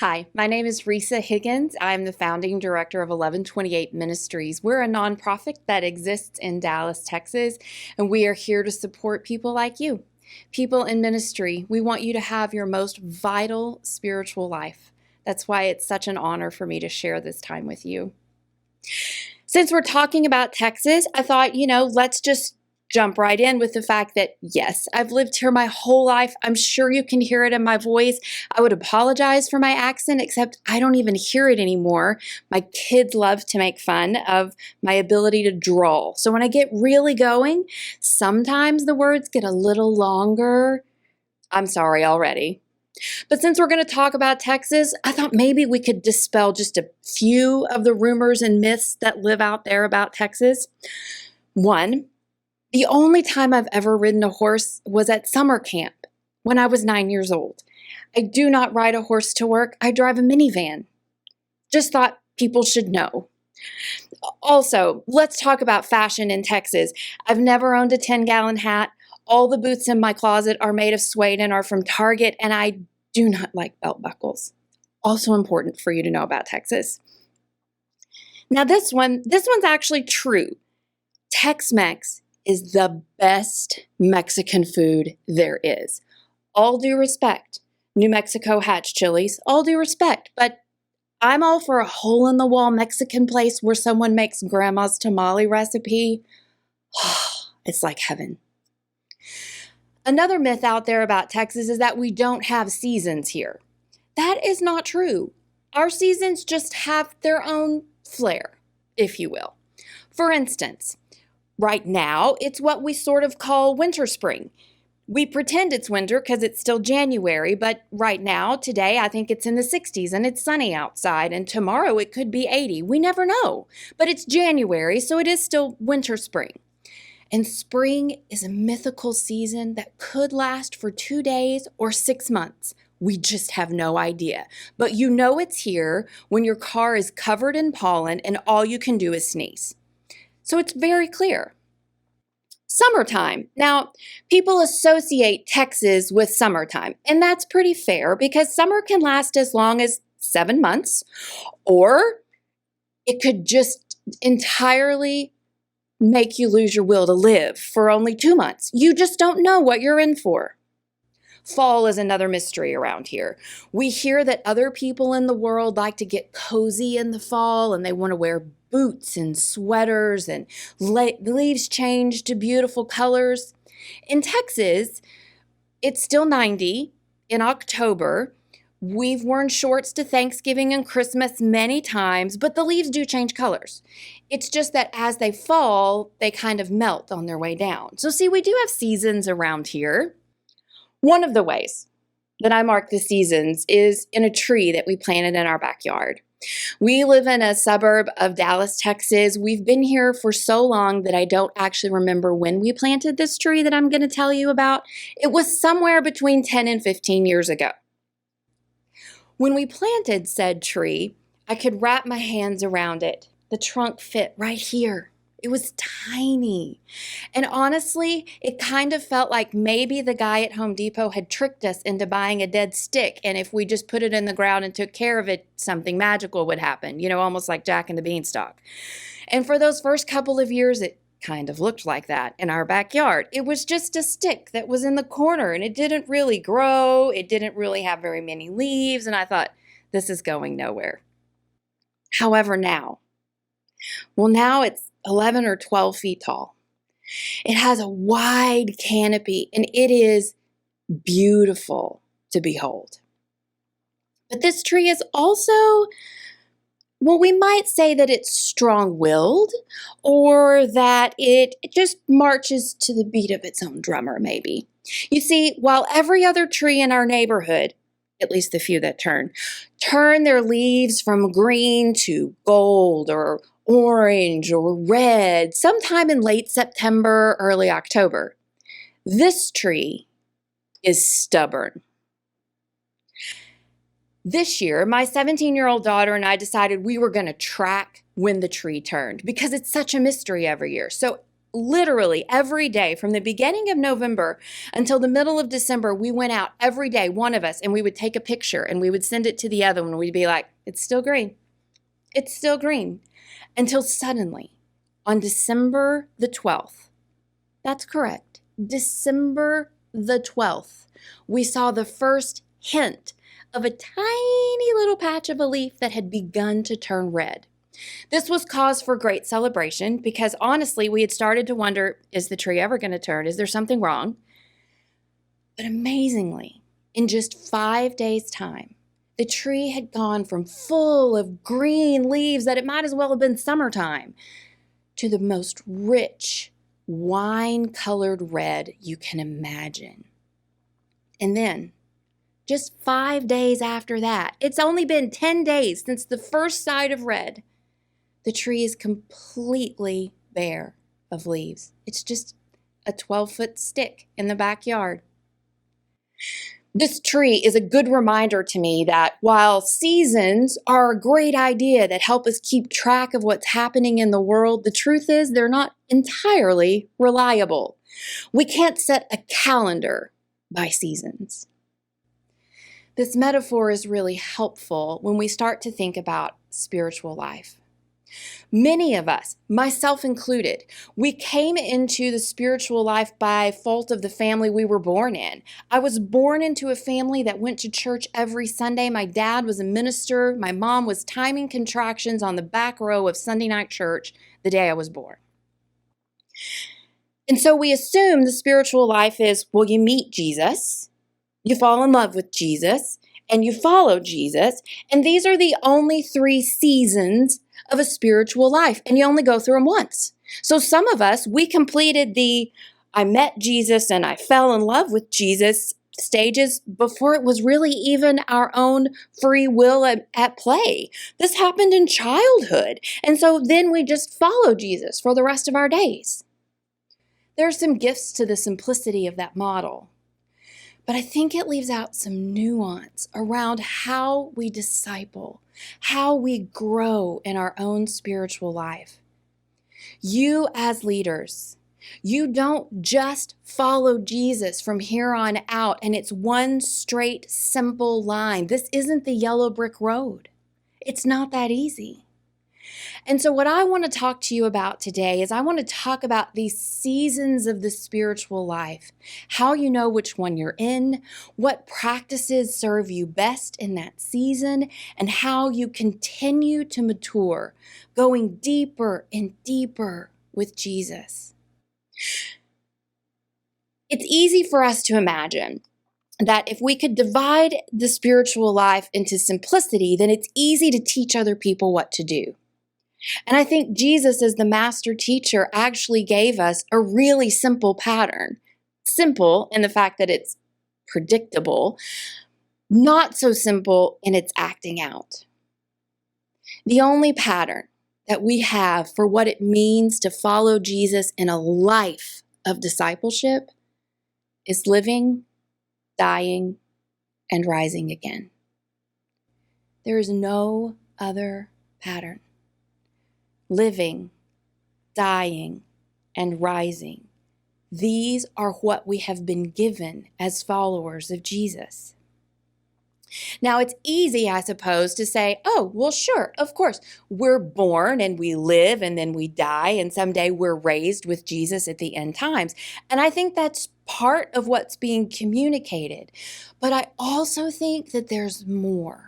Hi, my name is Rhesa Higgins. I'm the founding director of 1128 Ministries. We're a nonprofit that exists in Dallas, Texas, and we are here to support people like you, people in ministry. We want you to have your most vital spiritual life. That's why it's such an honor for me to share this time with you. Since we're talking about Texas, I thought, let's just jump right in with the fact that, yes, I've lived here my whole life. I'm sure you can hear it in my voice. I would apologize for my accent, except I don't even hear it anymore. My kids love to make fun of my ability to drawl. So when I get really going, sometimes the words get a little longer. I'm sorry already. But since we're going to talk about Texas, I thought maybe we could dispel just a few of the rumors and myths that live out there about Texas. One, the only time I've ever ridden a horse was at summer camp when I was 9 years old. I do not ride a horse to work. I drive a minivan. Just thought people should know. Also, let's talk about fashion in Texas. I've never owned a 10-gallon hat. All the boots in my closet are made of suede and are from Target, and I do not like belt buckles. Also important for you to know about Texas. Now this one's actually true. Tex-Mex is the best Mexican food there is. All due respect. New Mexico has chilies. All due respect. But I'm all for a hole-in-the-wall Mexican place where someone makes grandma's tamale recipe. It's like heaven. Another myth out there about Texas is that we don't have seasons here. That is not true. Our seasons just have their own flair, if you will. For instance, right now, it's what we sort of call winter spring. We pretend it's winter because it's still January, but right now, today, I think it's in the 60s and it's sunny outside, and tomorrow it could be 80. We never know. But it's January, so it is still winter spring. And spring is a mythical season that could last for 2 days or 6 months. We just have no idea. But you know it's here when your car is covered in pollen and all you can do is sneeze. So it's very clear. Summertime. Now, people associate Texas with summertime, and that's pretty fair because summer can last as long as 7 months, or it could just entirely make you lose your will to live for only 2 months. You just don't know what you're in for. Fall is another mystery around here. We hear that other people in the world like to get cozy in the fall and they want to wear boots and sweaters and leaves change to beautiful colors. In Texas, it's still 90 in October. We've worn shorts to Thanksgiving and Christmas many times, but the leaves do change colors. It's just that as they fall, they kind of melt on their way down. So see, we do have seasons around here. One of the ways that I mark the seasons is in a tree that we planted in our backyard. We live in a suburb of Dallas, Texas. We've been here for so long that I don't actually remember when we planted this tree that I'm going to tell you about. It was somewhere between 10 and 15 years ago. When we planted said tree, I could wrap my hands around it. The trunk fit right here. It was tiny. And honestly, it kind of felt like maybe the guy at Home Depot had tricked us into buying a dead stick, and if we just put it in the ground and took care of it, something magical would happen, almost like Jack and the Beanstalk. And for those first couple of years, it kind of looked like that in our backyard. It was just a stick that was in the corner, and it didn't really grow. It didn't really have very many leaves, and I thought, this is going nowhere. However, now it's 11 or 12 feet tall. It has a wide canopy, and it is beautiful to behold. But this tree is also, we might say that it's strong-willed, or that it just marches to the beat of its own drummer, maybe. You see, while every other tree in our neighborhood, at least the few that turn their leaves from green to gold or orange or red sometime in late September, early October, this tree is stubborn. This year, my 17-year-old daughter and I decided we were going to track when the tree turned because it's such a mystery every year. So literally every day from the beginning of November until the middle of December, we went out every day, one of us, and we would take a picture and we would send it to the other one. We'd be like, it's still green. It's still green. Until suddenly, on December the 12th, that's correct, December the 12th, we saw the first hint of a tiny little patch of a leaf that had begun to turn red. This was cause for great celebration because honestly, we had started to wonder, is the tree ever going to turn? Is there something wrong? But amazingly, in just 5 days' time, the tree had gone from full of green leaves that it might as well have been summertime to the most rich, wine-colored red you can imagine. And then, just 5 days after that, it's only been 10 days since the first sight of red, the tree is completely bare of leaves. It's just a 12-foot stick in the backyard. This tree is a good reminder to me that while seasons are a great idea that help us keep track of what's happening in the world, the truth is they're not entirely reliable. We can't set a calendar by seasons. This metaphor is really helpful when we start to think about spiritual life. Many of us, myself included, we came into the spiritual life by fault of the family we were born in. I was born into a family that went to church every Sunday. My dad was a minister. My mom was timing contractions on the back row of Sunday night church the day I was born. And so we assume the spiritual life is, well, you meet Jesus, you fall in love with Jesus, and you follow Jesus. And these are the only 3 seasons of a spiritual life, and you only go through them once. So some of us, we completed the I met Jesus and I fell in love with Jesus stages before it was really even our own free will at play. This happened in childhood, and so then we just follow Jesus for the rest of our days. There are some gifts to the simplicity of that model, but I think it leaves out some nuance around how we disciple, how we grow in our own spiritual life. You as leaders, you don't just follow Jesus from here on out and it's one straight, simple line. This isn't the yellow brick road. It's not that easy. And so what I want to talk to you about today is I want to talk about these seasons of the spiritual life, how you know which one you're in, what practices serve you best in that season, and how you continue to mature, going deeper and deeper with Jesus. It's easy for us to imagine that if we could divide the spiritual life into simplicity, then it's easy to teach other people what to do. And I think Jesus, as the master teacher, actually gave us a really simple pattern. Simple in the fact that it's predictable, not so simple in its acting out. The only pattern that we have for what it means to follow Jesus in a life of discipleship is living, dying, and rising again. There is no other pattern. Living, dying, and rising. These are what we have been given as followers of Jesus. Now, it's easy, I suppose, to say, oh, well, sure, of course, we're born and we live and then we die and someday we're raised with Jesus at the end times. And I think that's part of what's being communicated. But I also think that there's more.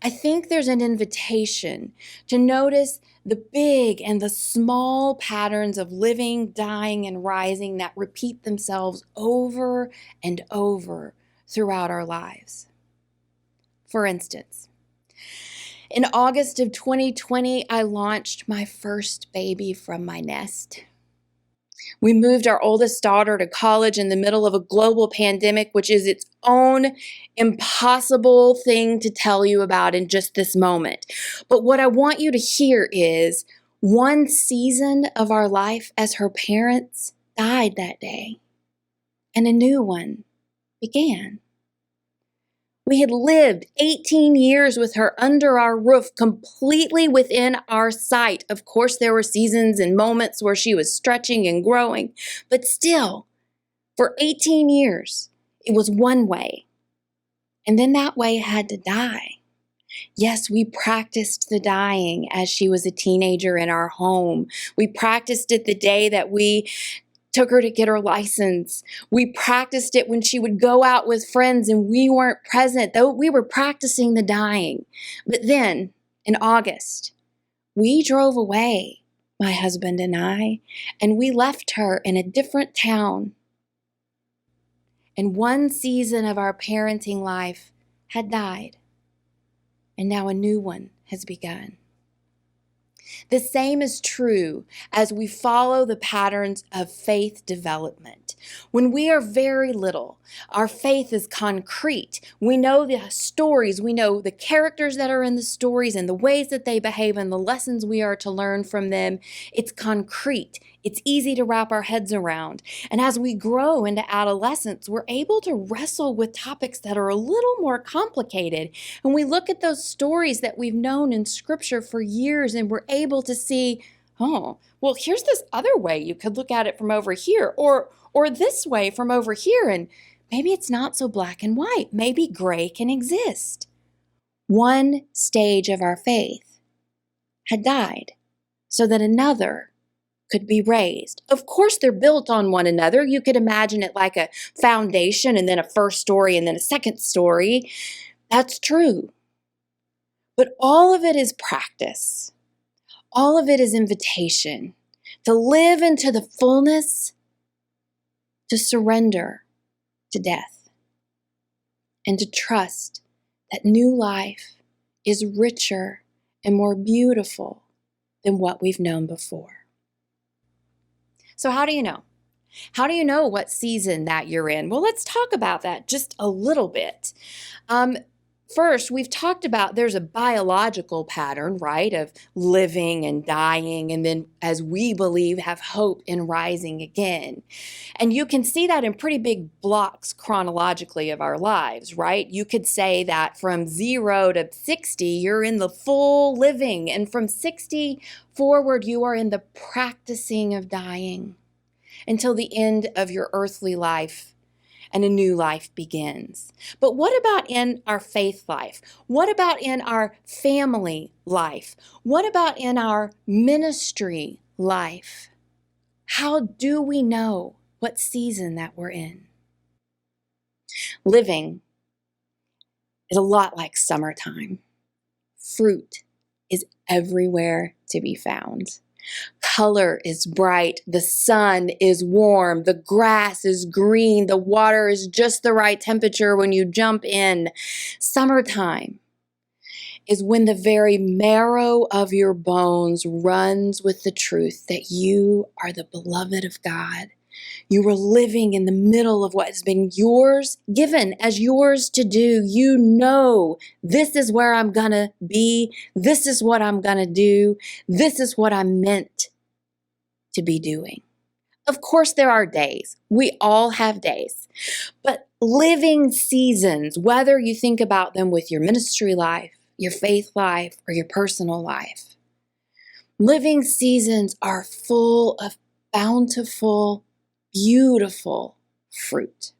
I think there's an invitation to notice the big and the small patterns of living, dying, and rising that repeat themselves over and over throughout our lives. For instance, in August of 2020, I launched my first baby from my nest. We moved our oldest daughter to college in the middle of a global pandemic, which is its own impossible thing to tell you about in just this moment. But what I want you to hear is one season of our life as her parents died that day, and a new one began. We had lived 18 years with her under our roof, completely within our sight. Of course, there were seasons and moments where she was stretching and growing, but still, for 18 years, it was one way. And then that way had to die. Yes, we practiced the dying as she was a teenager in our home. We practiced it the day that we took her to get her license. We practiced it when she would go out with friends and we weren't present, though we were practicing the dying. But then, in August, we drove away, my husband and we left her in a different town. And one season of our parenting life had died, and now a new one has begun. The same is true as we follow the patterns of faith development. When we are very little, our faith is concrete. We know the stories, we know the characters that are in the stories and the ways that they behave and the lessons we are to learn from them. It's concrete. It's easy to wrap our heads around. And as we grow into adolescence, we're able to wrestle with topics that are a little more complicated. And we look at those stories that we've known in Scripture for years and we're able to see, oh, well, here's this other way you could look at it from over here, or this way from over here. And maybe it's not so black and white. Maybe gray can exist. One stage of our faith had died so that another could be raised. Of course, they're built on one another. You could imagine it like a foundation and then a first story and then a second story. That's true. But all of it is practice. All of it is invitation to live into the fullness, to surrender to death, and to trust that new life is richer and more beautiful than what we've known before. So how do you know? How do you know what season that you're in? Well, let's talk about that just a little bit. First, we've talked about there's a biological pattern, right, of living and dying, and then, as we believe, have hope in rising again. And you can see that in pretty big blocks chronologically of our lives, right? You could say that from 0 to 60, you're in the full living, and from 60 forward, you are in the practicing of dying until the end of your earthly life and a new life begins. But what about in our faith life? What about in our family life? What about in our ministry life? How do we know what season that we're in? Living is a lot like summertime. Fruit is everywhere to be found. Color is bright, the sun is warm, the grass is green, the water is just the right temperature when you jump in. Summertime is when the very marrow of your bones runs with the truth that you are the beloved of God. You are living in the middle of what has been yours, given as yours to do. You know, this is where I'm going to be. This is what I'm going to do. This is what I'm meant to be doing. Of course, there are days. We all have days. But living seasons, whether you think about them with your ministry life, your faith life, or your personal life, living seasons are full of bountiful, beautiful fruit.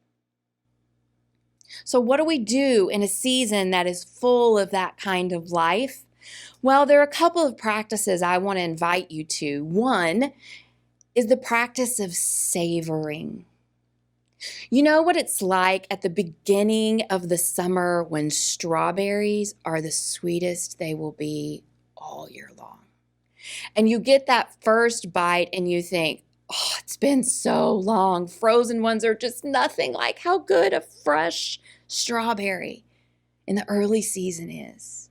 So what do we do in a season that is full of that kind of life? Well, there are a couple of practices I want to invite you to. One is the practice of savoring. You know what it's like at the beginning of the summer when strawberries are the sweetest they will be all year long. And you get that first bite and you think, oh, it's been so long. Frozen ones are just nothing like how good a fresh strawberry in the early season is.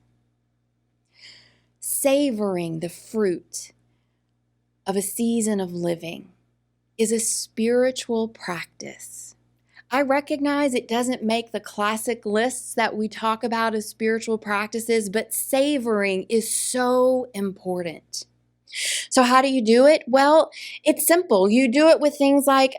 Savoring the fruit of a season of living is a spiritual practice. I recognize it doesn't make the classic lists that we talk about as spiritual practices, but savoring is so important. So how do you do it? Well, it's simple. You do it with things like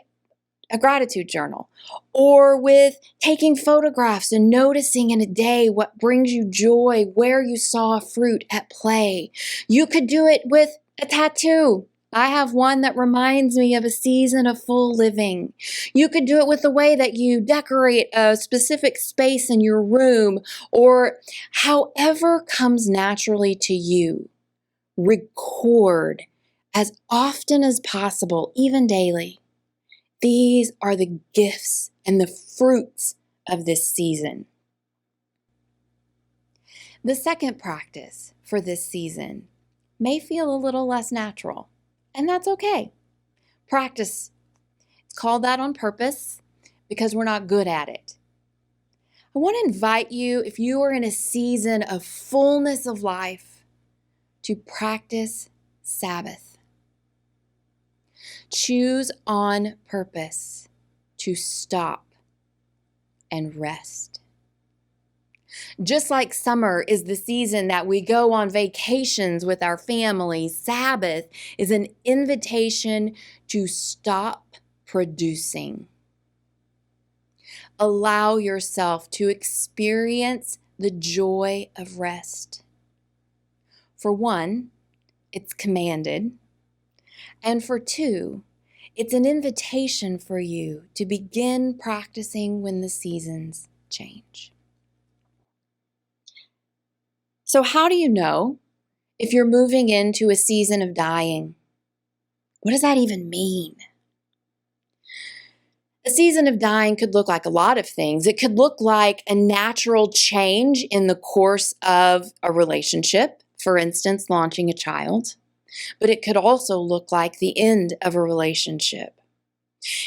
a gratitude journal, or with taking photographs and noticing in a day what brings you joy, where you saw fruit at play. You could do it with a tattoo. I have one that reminds me of a season of full living. You could do it with the way that you decorate a specific space in your room, or however comes naturally to you. Record as often as possible, even daily. These are the gifts and the fruits of this season. The second practice for this season may feel a little less natural, and that's okay. Practice. It's called that on purpose because we're not good at it. I want to invite you, if you are in a season of fullness of life, to practice Sabbath. Choose on purpose to stop and rest. Just like summer is the season that we go on vacations with our families, Sabbath is an invitation to stop producing. Allow yourself to experience the joy of rest. For one, it's commanded. And for two, it's an invitation for you to begin practicing when the seasons change. So how do you know if you're moving into a season of dying? What does that even mean? A season of dying could look like a lot of things. It could look like a natural change in the course of a relationship, for instance, launching a child. But it could also look like the end of a relationship.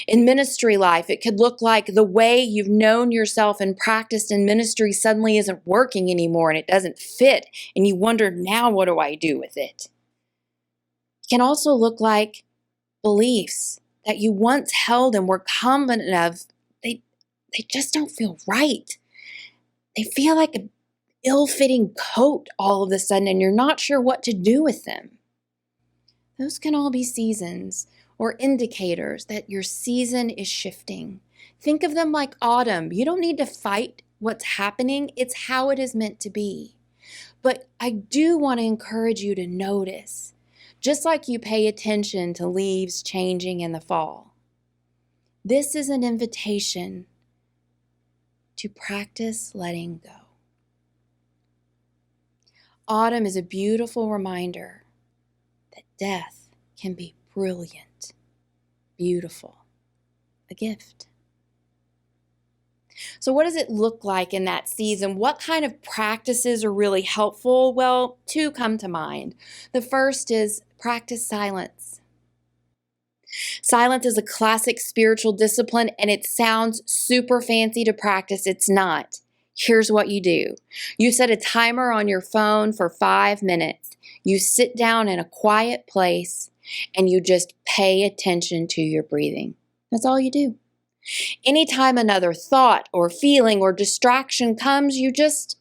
In ministry life, it could look like the way you've known yourself and practiced in ministry suddenly isn't working anymore and it doesn't fit, and you wonder, now what do I do with it? It can also look like beliefs that you once held and were confident of. They just don't feel right. They feel like an ill-fitting coat all of a sudden, and you're not sure what to do with them. Those can all be seasons or indicators that your season is shifting. Think of them like autumn. You don't need to fight what's happening. It's how it is meant to be. But I do want to encourage you to notice, just like you pay attention to leaves changing in the fall. This is an invitation to practice letting go. Autumn is a beautiful reminder that death can be brilliant, beautiful, a gift. So what does it look like in that season? What kind of practices are really helpful? Well, two come to mind. The first is practice silence. Silence is a classic spiritual discipline, and it sounds super fancy to practice. It's not. Here's what you do. You set a timer on your phone for 5 minutes. You sit down in a quiet place and you just pay attention to your breathing. That's all you do. Anytime another thought or feeling or distraction comes, you just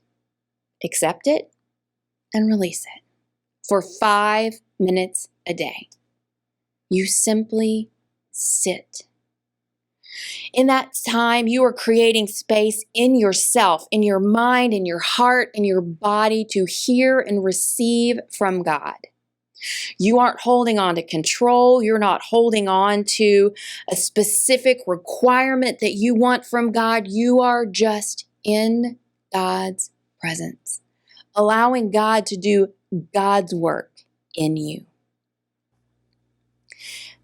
accept it and release it for 5 minutes a day. You simply sit. In that time, you are creating space in yourself, in your mind, in your heart, in your body to hear and receive from God. You aren't holding on to control. You're not holding on to a specific requirement that you want from God. You are just in God's presence, allowing God to do God's work in you.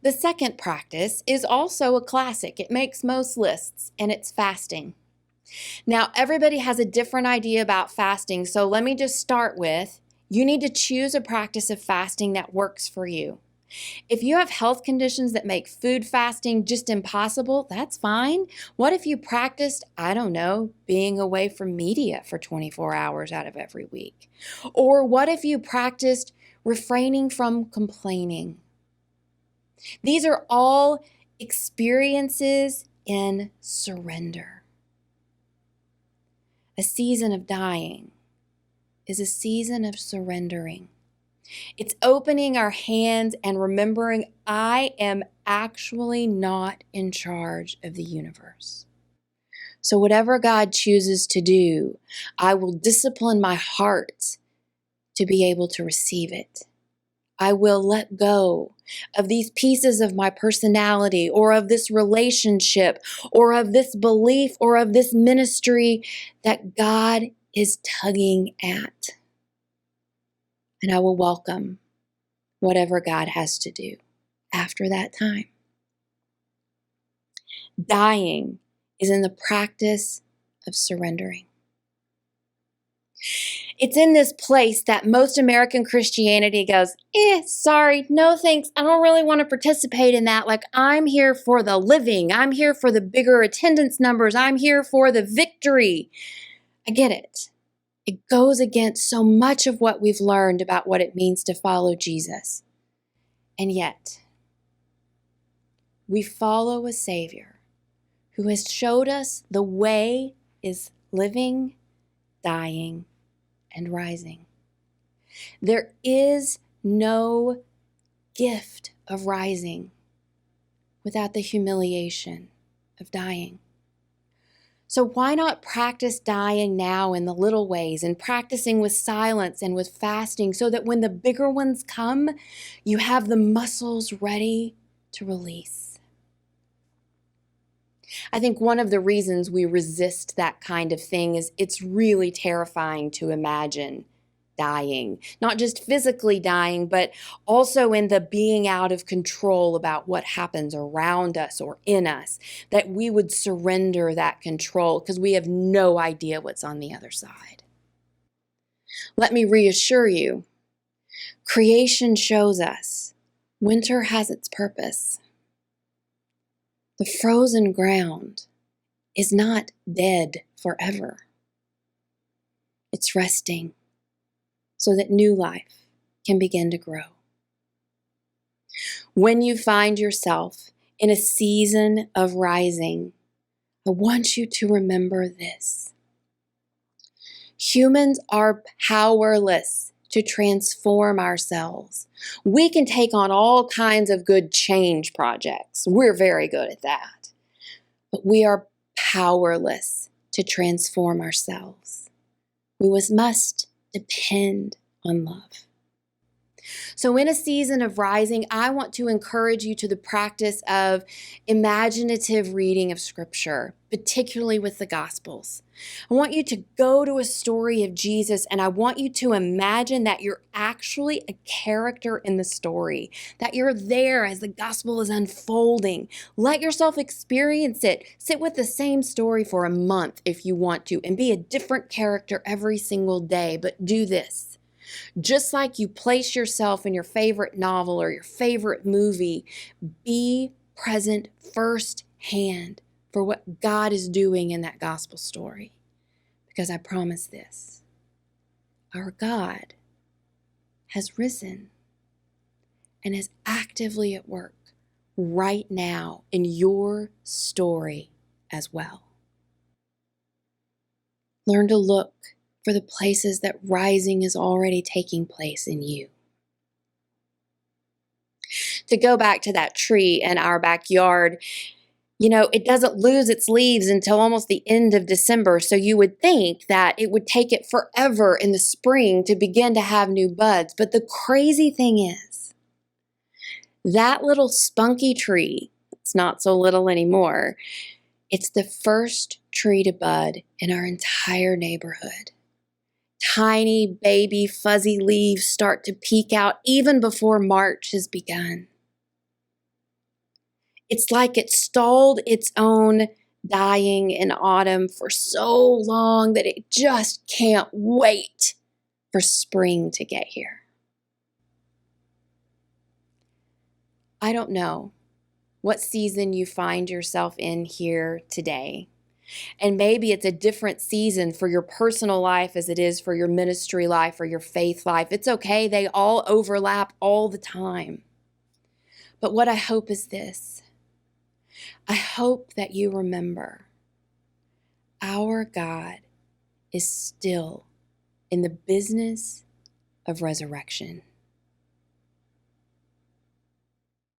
The second practice is also a classic. It makes most lists, and it's fasting. Now, everybody has a different idea about fasting, so let me just start with, you need to choose a practice of fasting that works for you. If you have health conditions that make food fasting just impossible, that's fine. What if you practiced, I don't know, being away from media for 24 hours out of every week? Or what if you practiced refraining from complaining? These are all experiences in surrender. A season of dying is a season of surrendering. It's opening our hands and remembering I am actually not in charge of the universe. So whatever God chooses to do, I will discipline my heart to be able to receive it. I will let go of these pieces of my personality or of this relationship or of this belief or of this ministry that God is tugging at. And I will welcome whatever God has to do after that time. Dying is in the practice of surrendering. It's in this place that most American Christianity goes, sorry, no thanks. I don't really want to participate in that. Like, I'm here for the living. I'm here for the bigger attendance numbers. I'm here for the victory. I get it. It goes against so much of what we've learned about what it means to follow Jesus. And yet, we follow a Savior who has showed us the way is living, dying, and rising. There is no gift of rising without the humiliation of dying. So why not practice dying now in the little ways and practicing with silence and with fasting so that when the bigger ones come, you have the muscles ready to release. I think one of the reasons we resist that kind of thing is it's really terrifying to imagine dying, not just physically dying, but also in the being out of control about what happens around us or in us, that we would surrender that control because we have no idea what's on the other side. Let me reassure you, creation shows us winter has its purpose. The frozen ground is not dead forever. It's resting so that new life can begin to grow. When you find yourself in a season of rising, I want you to remember this. Humans are powerless to transform ourselves. We can take on all kinds of good change projects. We're very good at that. But we are powerless to transform ourselves. We must depend on love. So in a season of rising, I want to encourage you to the practice of imaginative reading of Scripture, particularly with the Gospels. I want you to go to a story of Jesus, and I want you to imagine that you're actually a character in the story, that you're there as the Gospel is unfolding. Let yourself experience it. Sit with the same story for a month if you want to, and be a different character every single day, but do this. Just like you place yourself in your favorite novel or your favorite movie, be present firsthand for what God is doing in that gospel story. Because I promise this, our God has risen and is actively at work right now in your story as well. Learn to look for the places that rising is already taking place in you. To go back to that tree in our backyard, it doesn't lose its leaves until almost the end of December. So you would think that it would take it forever in the spring to begin to have new buds. But the crazy thing is, that little spunky tree, it's not so little anymore, it's the first tree to bud in our entire neighborhood. Tiny, baby, fuzzy leaves start to peek out even before March has begun. It's like it stalled its own dying in autumn for so long that it just can't wait for spring to get here. I don't know what season you find yourself in here today. And maybe it's a different season for your personal life as it is for your ministry life or your faith life. It's okay. They all overlap all the time. But what I hope is this. I hope that you remember our God is still in the business of resurrection.